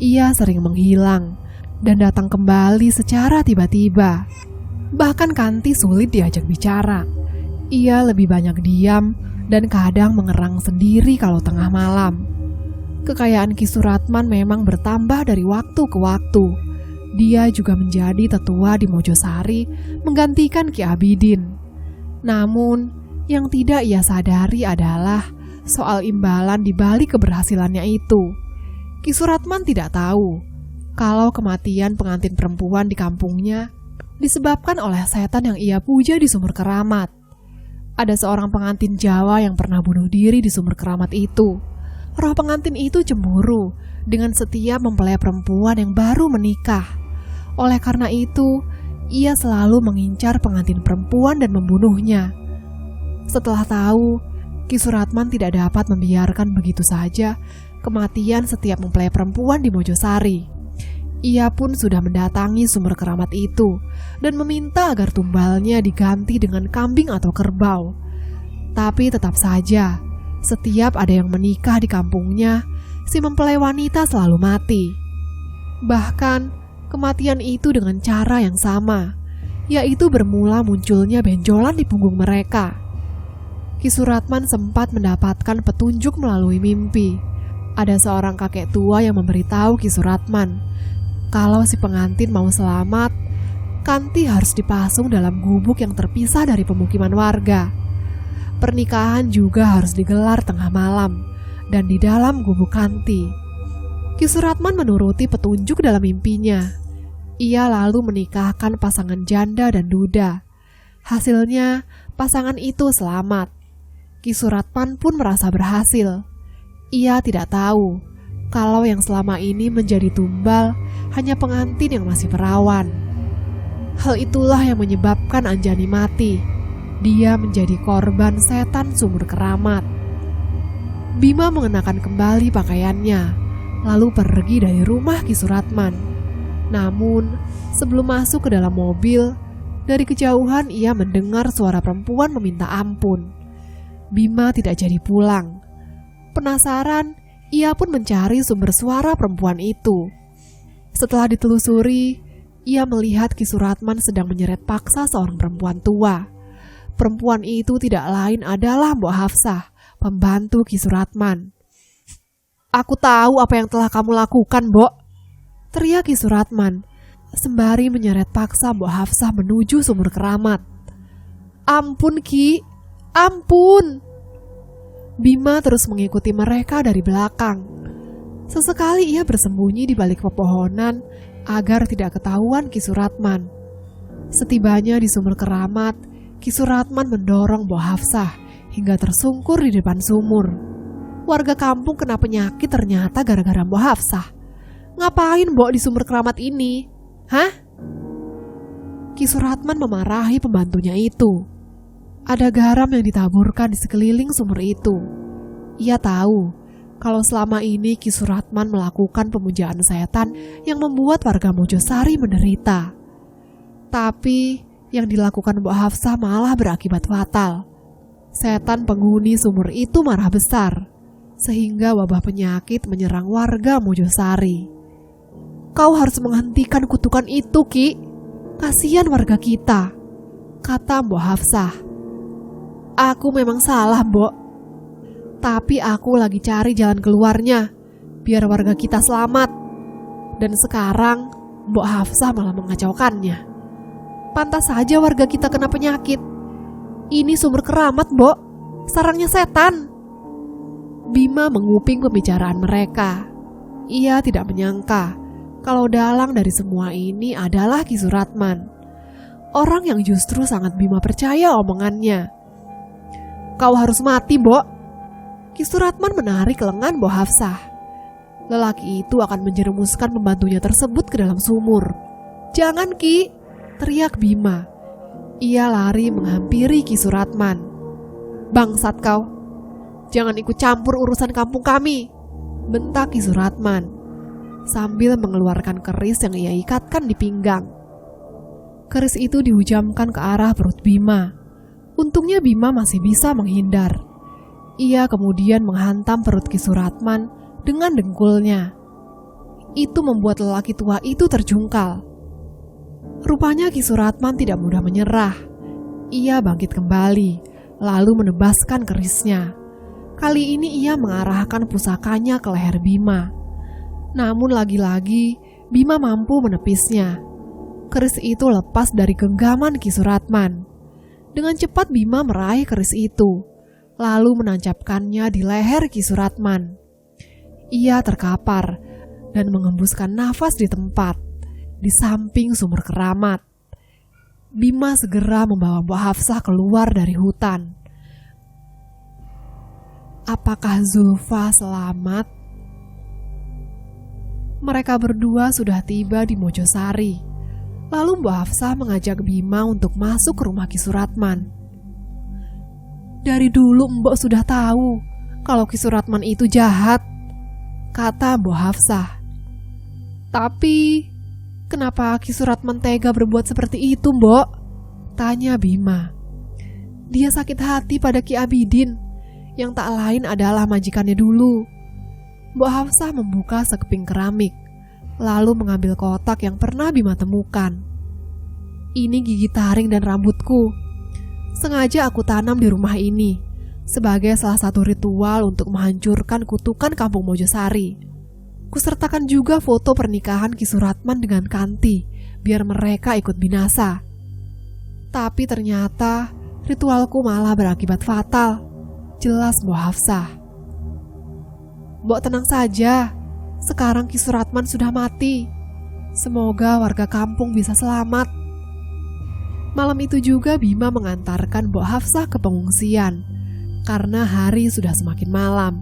Ia sering menghilang dan datang kembali secara tiba-tiba. Bahkan Kanti sulit diajak bicara. Ia lebih banyak diam dan kadang mengerang sendiri kalau tengah malam. Kekayaan Ki Suratman memang bertambah dari waktu ke waktu. Dia juga menjadi tetua di Mojosari, menggantikan Ki Abidin. Namun, yang tidak ia sadari adalah soal imbalan di balik keberhasilannya itu. Ki Suratman tidak tahu kalau kematian pengantin perempuan di kampungnya disebabkan oleh setan yang ia puja di sumur keramat. Ada seorang pengantin Jawa yang pernah bunuh diri di sumur keramat itu. Roh pengantin itu cemburu dengan setiap mempelai perempuan yang baru menikah. Oleh karena itu, ia selalu mengincar pengantin perempuan dan membunuhnya. Setelah tahu, Ki Suratman tidak dapat membiarkan begitu saja kematian setiap mempelai perempuan di Mojosari. Ia pun sudah mendatangi sumber keramat itu dan meminta agar tumbalnya diganti dengan kambing atau kerbau. Tapi tetap saja, setiap ada yang menikah di kampungnya, si mempelai wanita selalu mati. Bahkan, kematian itu dengan cara yang sama, yaitu bermula munculnya benjolan di punggung mereka. Ki Suratman sempat mendapatkan petunjuk melalui mimpi. Ada seorang kakek tua yang memberitahu Ki Suratman, kalau si pengantin mau selamat, Kanti harus dipasung dalam gubuk yang terpisah dari pemukiman warga. Pernikahan juga harus digelar tengah malam dan di dalam gubuk Kanti. Ki Suratman menuruti petunjuk dalam mimpinya. Ia lalu menikahkan pasangan janda dan duda. Hasilnya, pasangan itu selamat. Ki Suratman pun merasa berhasil. Ia tidak tahu kalau yang selama ini menjadi tumbal hanya pengantin yang masih perawan. Hal itulah yang menyebabkan Anjani mati. Dia menjadi korban setan sumur keramat. Bima mengenakan kembali pakaiannya, lalu pergi dari rumah Ki Suratman. Namun, sebelum masuk ke dalam mobil, dari kejauhan ia mendengar suara perempuan meminta ampun. Bima tidak jadi pulang. Penasaran, ia pun mencari sumber suara perempuan itu. Setelah ditelusuri, ia melihat Ki Suratman sedang menyeret paksa seorang perempuan tua. Perempuan itu tidak lain adalah Mbok Hafsah, pembantu Ki Suratman. "Aku tahu apa yang telah kamu lakukan, Mbok," teriak Ki Suratman, sembari menyeret paksa Mbok Hafsah menuju sumur keramat. "Ampun Ki, ampun!" Bima terus mengikuti mereka dari belakang. Sesekali ia bersembunyi di balik pepohonan agar tidak ketahuan Ki Suratman. Setibanya di sumur keramat, Ki Suratman mendorong Mbok Hafsah hingga tersungkur di depan sumur. Warga kampung kena penyakit ternyata gara-gara Mbok Hafsah. "Ngapain Mbok di sumur keramat ini? Hah?" Ki Suratman memarahi pembantunya itu. Ada garam yang ditaburkan di sekeliling sumur itu. Ia tahu kalau selama ini Ki Suratman melakukan pemujaan setan yang membuat warga Mojosari menderita. Tapi yang dilakukan Mbok Hafsah malah berakibat fatal. Setan penghuni sumur itu marah besar, sehingga wabah penyakit menyerang warga Mojosari. "Kau harus menghentikan kutukan itu, Ki. Kasihan warga kita," kata Mbok Hafsah. "Aku memang salah, Mbok. Tapi aku lagi cari jalan keluarnya, biar warga kita selamat. Dan sekarang Mbok Hafsah malah mengacaukannya. Pantas saja warga kita kena penyakit. Ini sumber keramat, Mbok. Sarangnya setan." Bima menguping pembicaraan mereka. Ia tidak menyangka kalau dalang dari semua ini adalah Ki Suratman. Orang yang justru sangat Bima percaya omongannya. "Kau harus mati, Mbok." Ki Suratman menarik lengan Mbok Hafsah. Lelaki itu akan menjerumuskan pembantunya tersebut ke dalam sumur. "Jangan, Ki," teriak Bima. Ia lari menghampiri Ki Suratman. "Bangsat kau, jangan ikut campur urusan kampung kami," bentak Ki Suratman sambil mengeluarkan keris yang ia ikatkan di pinggang. Keris itu dihujamkan ke arah perut Bima. Untungnya Bima masih bisa menghindar. Ia kemudian menghantam perut Ki Suratman dengan dengkulnya. Itu membuat lelaki tua itu terjungkal. Rupanya Ki Suratman tidak mudah menyerah. Ia bangkit kembali, lalu menebaskan kerisnya. Kali ini ia mengarahkan pusakanya ke leher Bima. Namun lagi-lagi Bima mampu menepisnya. Keris itu lepas dari genggaman Ki Suratman. Dengan cepat Bima meraih keris itu, lalu menancapkannya di leher Ki Suratman. Ia terkapar dan mengembuskan nafas di tempat, di samping sumur keramat. Bima segera membawa Mbok Hafsah keluar dari hutan. apakah Zulfa selamat? Mereka berdua sudah tiba di Mojosari. Lalu Mbok Hafsah mengajak Bima untuk masuk ke rumah Ki Suratman. Dari dulu Mbok sudah tahu kalau Ki Suratman itu jahat, kata Mbok Hafsah. Tapi kenapa Ki Suratman tega berbuat seperti itu, Mbok? Tanya Bima. Dia sakit hati pada Ki Abidin, yang tak lain adalah majikannya dulu. Mbok Hafsah membuka sekeping keramik, lalu mengambil kotak yang pernah Bima temukan. Ini gigi taring dan rambutku. Sengaja aku tanam di rumah ini, sebagai salah satu ritual untuk menghancurkan kutukan kampung Mojosari. Kusertakan juga foto pernikahan Ki Suratman dengan Kanti, biar mereka ikut binasa. Tapi ternyata ritualku malah berakibat fatal, jelas Mbok Hafsah. Mbok tenang saja, sekarang Ki Suratman sudah mati. Semoga warga kampung bisa selamat. Malam itu juga Bima mengantarkan Mbok Hafsah ke pengungsian, karena hari sudah semakin malam.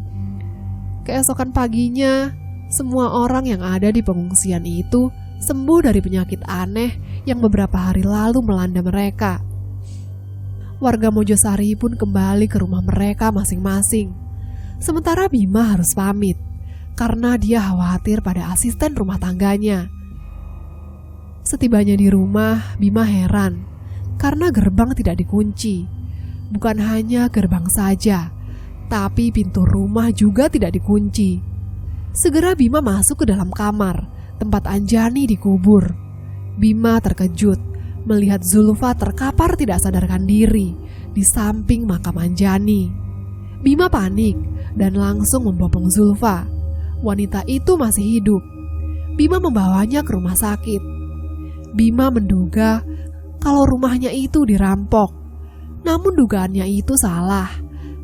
Keesokan paginya, semua orang yang ada di pengungsian itu sembuh dari penyakit aneh yang beberapa hari lalu melanda mereka. Warga Mojosari pun kembali ke rumah mereka masing-masing. Sementara Bima harus pamit, karena dia khawatir pada asisten rumah tangganya. Setibanya di rumah, Bima heran, karena gerbang tidak dikunci. Bukan hanya gerbang saja, tapi pintu rumah juga tidak dikunci. Segera Bima masuk ke dalam kamar, tempat Anjani dikubur. Bima terkejut melihat Zulfa terkapar tidak sadarkan diri di samping makam Anjani. Bima panik dan langsung membopong Zulfa. Wanita itu masih hidup. Bima membawanya ke rumah sakit. Bima menduga kalau rumahnya itu dirampok. Namun dugaannya itu salah,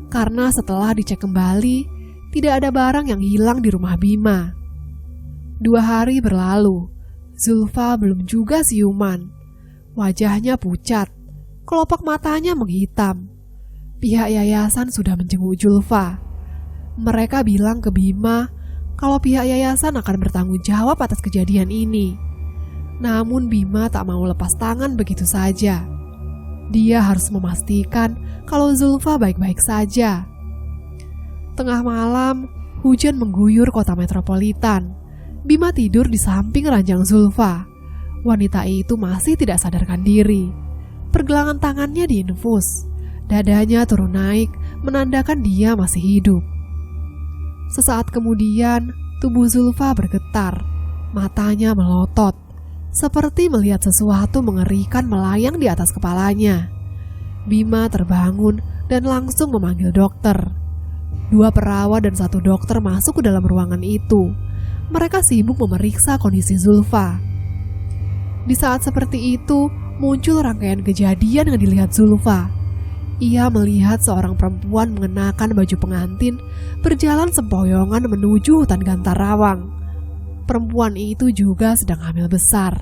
karena setelah dicek kembali, tidak ada barang yang hilang di rumah Bima. 2 hari berlalu, Zulfa belum juga siuman. Wajahnya pucat, kelopak matanya menghitam. Pihak yayasan sudah menjenguk Zulfa. Mereka bilang ke Bima kalau pihak yayasan akan bertanggung jawab atas kejadian ini. Namun Bima tak mau lepas tangan begitu saja. Dia harus memastikan kalau Zulfa baik-baik saja. Tengah malam, hujan mengguyur kota metropolitan. Bima tidur di samping ranjang Zulfa. Wanita itu masih tidak sadarkan diri. Pergelangan tangannya diinfus. Dadanya turun naik, menandakan dia masih hidup. Sesaat kemudian, tubuh Zulfa bergetar. Matanya melotot, seperti melihat sesuatu mengerikan melayang di atas kepalanya. Bima terbangun dan langsung memanggil dokter. 2 perawat dan 1 dokter masuk ke dalam ruangan itu. Mereka sibuk memeriksa kondisi Zulfa. Di saat seperti itu, muncul rangkaian kejadian yang dilihat Zulfa. Ia melihat seorang perempuan mengenakan baju pengantin berjalan sempoyongan menuju hutan Gantarawang. Perempuan itu juga sedang hamil besar.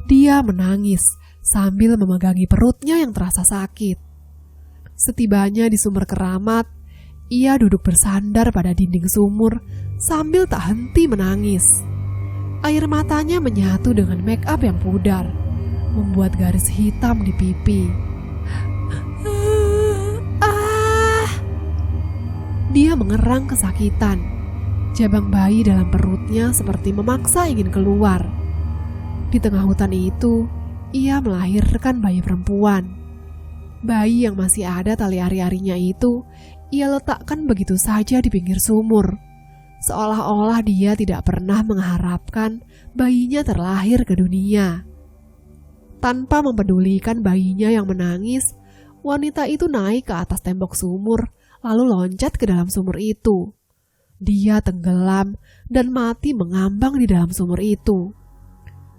Dia menangis sambil memegangi perutnya yang terasa sakit. Setibanya di sumber keramat, ia duduk bersandar pada dinding sumur sambil tak henti menangis. Air matanya menyatu dengan make up yang pudar, membuat garis hitam di pipi. Dia mengerang kesakitan. Jabang bayi dalam perutnya seperti memaksa ingin keluar. Di tengah hutan itu, ia melahirkan bayi perempuan. Bayi yang masih ada tali ari-arinya itu, ia letakkan begitu saja di pinggir sumur. Seolah-olah dia tidak pernah mengharapkan bayinya terlahir ke dunia. Tanpa mempedulikan bayinya yang menangis, wanita itu naik ke atas tembok sumur, lalu loncat ke dalam sumur itu. Dia tenggelam dan mati mengambang di dalam sumur itu.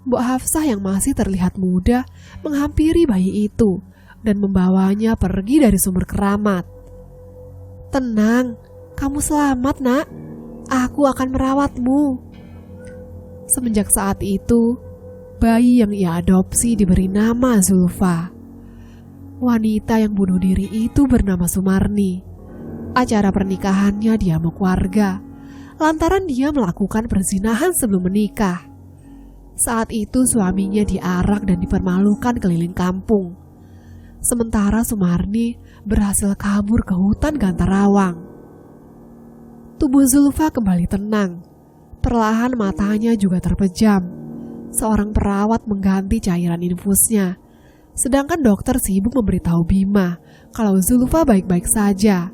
Mbok Hafsah yang masih terlihat muda menghampiri bayi itu dan membawanya pergi dari sumur keramat. "Tenang, kamu selamat, Nak. Aku akan merawatmu." Semenjak saat itu, bayi yang ia adopsi diberi nama Zulfa. Wanita yang bunuh diri itu bernama Sumarni. Acara pernikahannya diamuk warga lantaran dia melakukan perzinahan sebelum menikah. Saat itu suaminya diarak dan dipermalukan keliling kampung. Sementara Sumarni berhasil kabur ke hutan Gantarawang. Tubuh Zulfa kembali tenang. Perlahan matanya juga terpejam. Seorang perawat mengganti cairan infusnya. Sedangkan dokter sibuk memberitahu Bima kalau Zulfa baik-baik saja.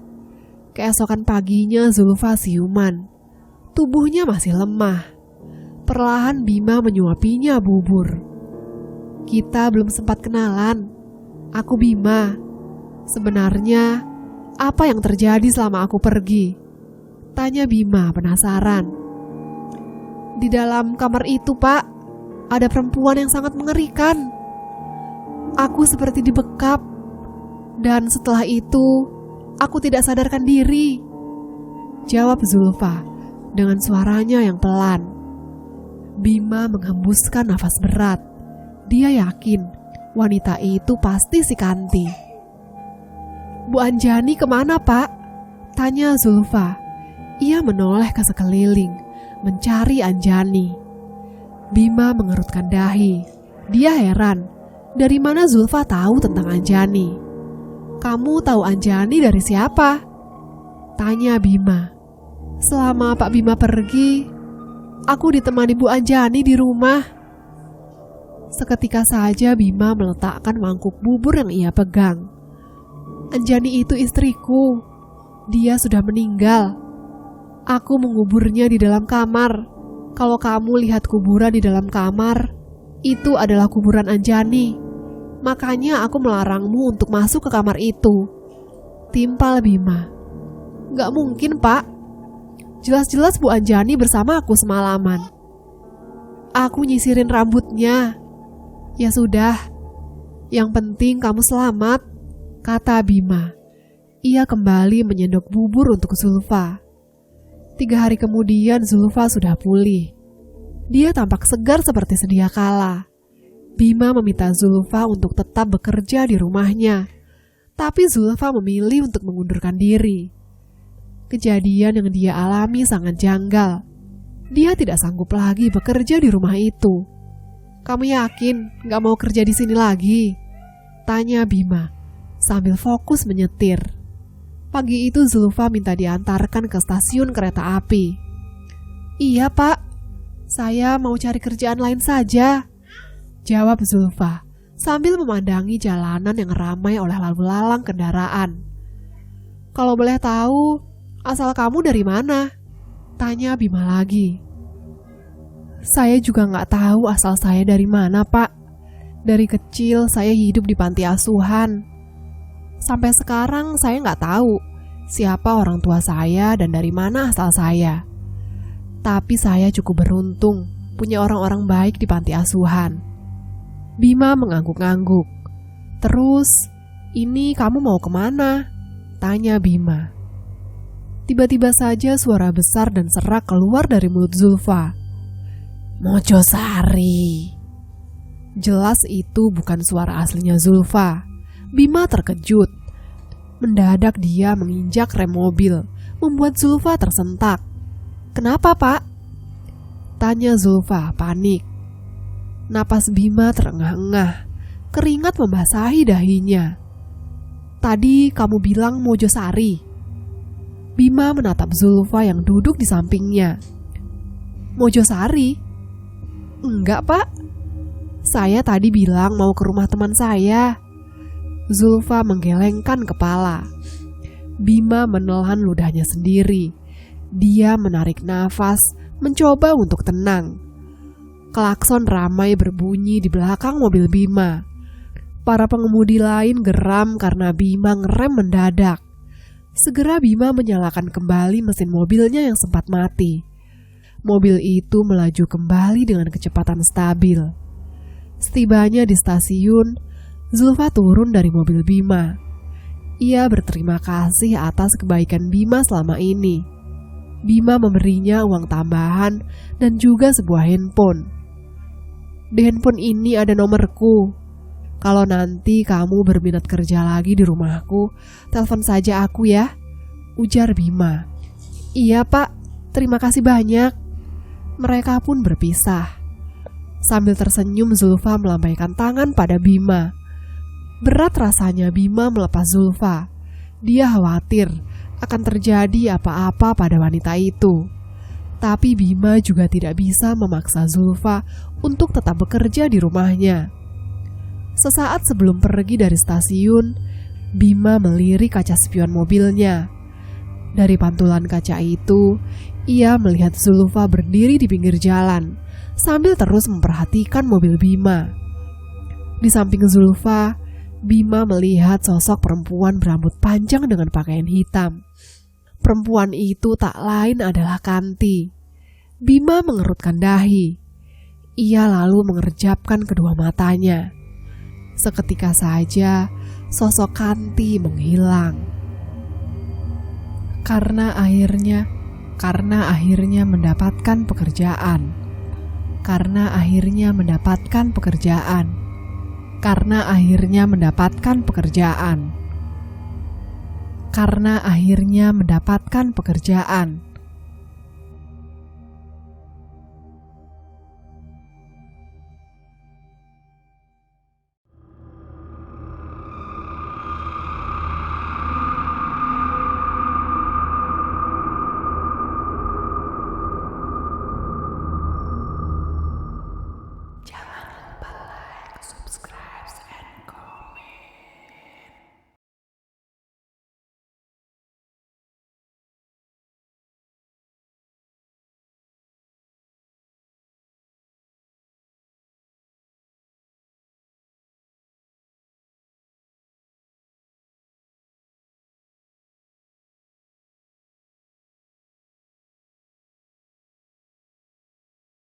Keesokan paginya Zulfa siuman. Tubuhnya masih lemah. Perlahan Bima menyuapinya bubur. Kita belum sempat kenalan. Aku Bima. Sebenarnya, apa yang terjadi selama aku pergi? Tanya Bima penasaran. Di dalam kamar itu, Pak, ada perempuan yang sangat mengerikan. Aku seperti dibekap. Dan setelah itu, aku tidak sadarkan diri. Jawab Zulfa dengan suaranya yang pelan. Bima menghembuskan nafas berat. Dia yakin wanita itu pasti si Kanti. Bu Anjani kemana, Pak? Tanya Zulfa. Ia menoleh ke sekeliling, mencari Anjani. Bima mengerutkan dahi. Dia heran, dari mana Zulfa tahu tentang Anjani? Kamu tahu Anjani dari siapa? Tanya Bima. Selama Pak Bima pergi, aku ditemani Bu Anjani di rumah. Seketika saja Bima meletakkan mangkuk bubur yang ia pegang. Anjani itu istriku. Dia sudah meninggal. Aku menguburnya di dalam kamar. Kalau kamu lihat kuburan di dalam kamar, itu adalah kuburan Anjani. Makanya aku melarangmu untuk masuk ke kamar itu. Timpal Bima. Gak mungkin, Pak. Jelas-jelas Bu Anjani bersama aku semalaman. Aku nyisirin rambutnya. Ya sudah, yang penting kamu selamat, kata Bima. Ia kembali menyendok bubur untuk Zulfa. 3 hari kemudian Zulfa sudah pulih. Dia tampak segar seperti sedia kala. Bima meminta Zulfa untuk tetap bekerja di rumahnya. Tapi Zulfa memilih untuk mengundurkan diri. Kejadian yang dia alami sangat janggal. Dia tidak sanggup lagi bekerja di rumah itu. Kamu yakin gak mau kerja di sini lagi? Tanya Bima sambil fokus menyetir. Pagi itu Zulfa minta diantarkan ke stasiun kereta api. Iya, Pak. Saya mau cari kerjaan lain saja, jawab Zulfa sambil memandangi jalanan yang ramai oleh lalu lalang kendaraan. Kalau boleh tahu, asal kamu dari mana? Tanya Bima lagi. Saya juga gak tahu asal saya dari mana, Pak. Dari kecil saya hidup di panti asuhan. Sampai sekarang saya gak tahu siapa orang tua saya dan dari mana asal saya. Tapi saya cukup beruntung punya orang-orang baik di panti asuhan. Bima mengangguk-angguk. Terus, ini kamu mau kemana? Tanya Bima. Tiba-tiba saja suara besar dan serak keluar dari mulut Zulfa. Mojosari. Jelas itu bukan suara aslinya Zulfa. Bima terkejut. Mendadak dia menginjak rem mobil, membuat Zulfa tersentak. Kenapa, Pak? Tanya Zulfa panik. Napas Bima terengah-engah. Keringat membasahi dahinya. Tadi kamu bilang Mojosari. Bima menatap Zulfa yang duduk di sampingnya. Mojosari? Enggak, Pak. Saya tadi bilang mau ke rumah teman saya. Zulfa menggelengkan kepala. Bima menelan ludahnya sendiri. Dia menarik nafas, mencoba untuk tenang. Klakson ramai berbunyi di belakang mobil Bima. Para pengemudi lain geram karena Bima ngerem mendadak. Segera Bima menyalakan kembali mesin mobilnya yang sempat mati. Mobil itu melaju kembali dengan kecepatan stabil. Setibanya di stasiun, Zulfa turun dari mobil Bima. Ia berterima kasih atas kebaikan Bima selama ini. Bima memberinya uang tambahan dan juga sebuah handphone. Di handphone ini ada nomorku. Kalau nanti kamu berminat kerja lagi di rumahku, telepon saja aku ya. ujar Bima. "Iya Pak, terima kasih banyak." Mereka pun berpisah. Sambil tersenyum, Zulfa melambaikan tangan pada Bima. Berat rasanya Bima melepas Zulfa. Dia khawatir akan terjadi apa-apa pada wanita itu. Tapi Bima juga tidak bisa memaksa Zulfa untuk tetap bekerja di rumahnya. Sesaat sebelum pergi dari stasiun, Bima melirik kaca spion mobilnya. Dari pantulan kaca itu, ia melihat Zulfa berdiri di pinggir jalan sambil terus memperhatikan mobil Bima. Di samping Zulfa, Bima melihat sosok perempuan berambut panjang dengan pakaian hitam. Perempuan itu tak lain adalah Kanti. Bima mengerutkan dahi. Ia lalu mengerjapkan kedua matanya. Seketika saja sosok Kanti menghilang. Karena akhirnya mendapatkan pekerjaan. Karena akhirnya mendapatkan pekerjaan. Karena akhirnya mendapatkan pekerjaan. Karena akhirnya mendapatkan pekerjaan.